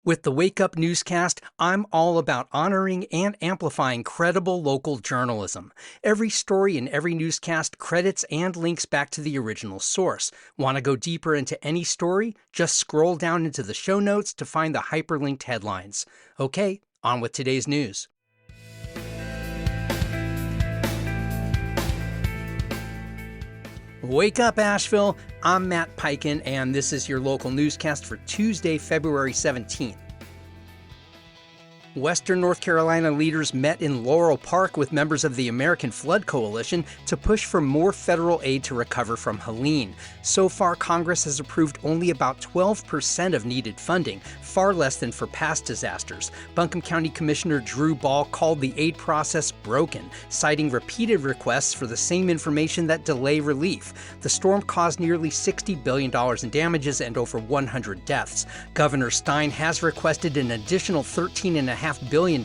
With the Wake Up Newscast, I'm all about honoring and amplifying credible local journalism. Every story in every newscast credits and links back to the original source. Want to go deeper into any story? Just scroll down into the show notes to find the hyperlinked headlines. Okay, on with today's news. Wake up, Asheville! I'm Matt Peiken, and this is your local newscast for Tuesday, February 17th. Western North Carolina leaders met in Laurel Park with members of the American Flood Coalition to push for more federal aid to recover from Helene. So far, Congress has approved only about 12% of needed funding, far less than for past disasters. Buncombe County Commissioner Drew Ball called the aid process broken, citing repeated requests for the same information that delay relief. The storm caused nearly $60 billion in damages and over 100 deaths. Governor Stein has requested an additional $13.5 billion,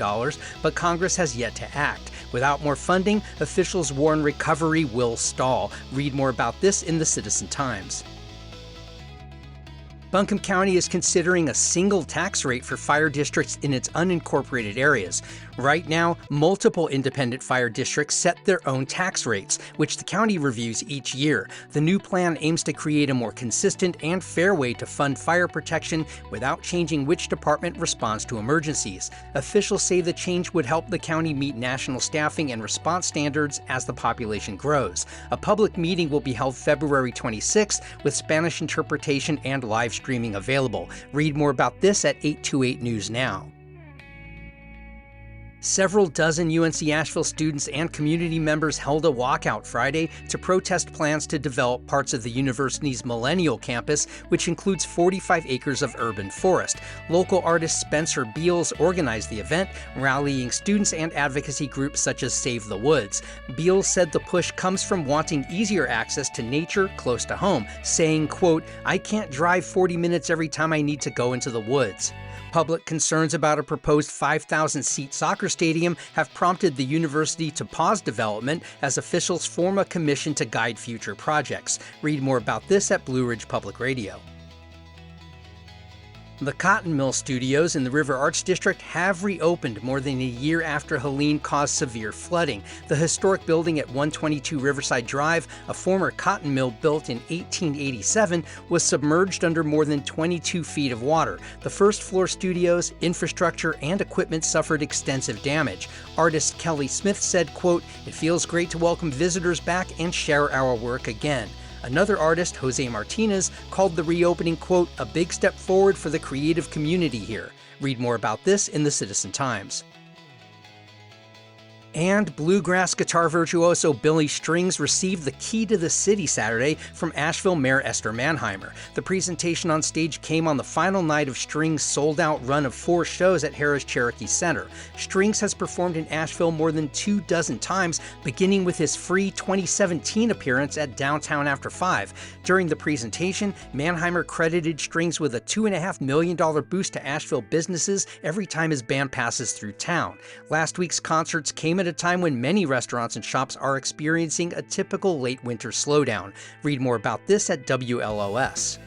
but Congress has yet to act. Without more funding, officials warn recovery will stall. Read more about this in the Citizen Times. Buncombe County is considering a single tax rate for fire districts in its unincorporated areas. Right now, multiple independent fire districts set their own tax rates, which the county reviews each year. The new plan aims to create a more consistent and fair way to fund fire protection without changing which department responds to emergencies. Officials say the change would help the county meet national staffing and response standards as the population grows. A public meeting will be held February 26th with Spanish interpretation and live streaming available. Read more about this at 828 News Now. Several dozen UNC Asheville students and community members held a walkout Friday to protest plans to develop parts of the university's Millennial campus, which includes 45 acres of urban forest. Local artist Spencer Beals organized the event, rallying students and advocacy groups such as Save the Woods. Beals said the push comes from wanting easier access to nature close to home, saying, quote, "I can't drive 40 minutes every time I need to go into the woods." Public concerns about a proposed 5,000-seat soccer stadium have prompted the university to pause development as officials form a commission to guide future projects. Read more about this at Blue Ridge Public Radio. The Cotton Mill Studios in the River Arts District have reopened more than a year after Helene caused severe flooding. The historic building at 122 Riverside Drive, a former cotton mill built in 1887, was submerged under more than 22 feet of water. The first-floor studios, infrastructure, and equipment suffered extensive damage. Artist Kelly Smith said, quote, "It feels great to welcome visitors back and share our work again." Another artist, Jose Martinez, called the reopening, quote, "a big step forward for the creative community here." Read more about this in the Citizen Times. And bluegrass guitar virtuoso Billy Strings received the key to the city Saturday from Asheville Mayor Esther Manheimer. The presentation on stage came on the final night of Strings' sold-out run of 4 shows at Harrah's Cherokee Center. Strings has performed in Asheville more than 24 times, beginning with his free 2017 appearance at Downtown After 5. During the presentation, Manheimer credited Strings with a $2.5 million boost to Asheville businesses every time his band passes through town. Last week's concerts came at a time when many restaurants and shops are experiencing a typical late winter slowdown. Read more about this at WLOS.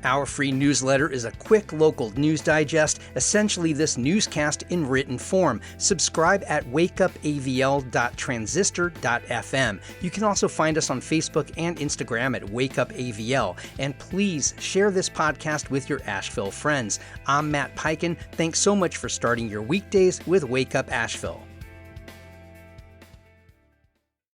Our free newsletter is a quick local news digest, essentially this newscast in written form. Subscribe at wakeupavl.transistor.fm. You can also find us on Facebook and Instagram at wakeupavl. And please share this podcast with your Asheville friends. I'm Matt Peiken. Thanks so much for starting your weekdays with Wake Up Asheville.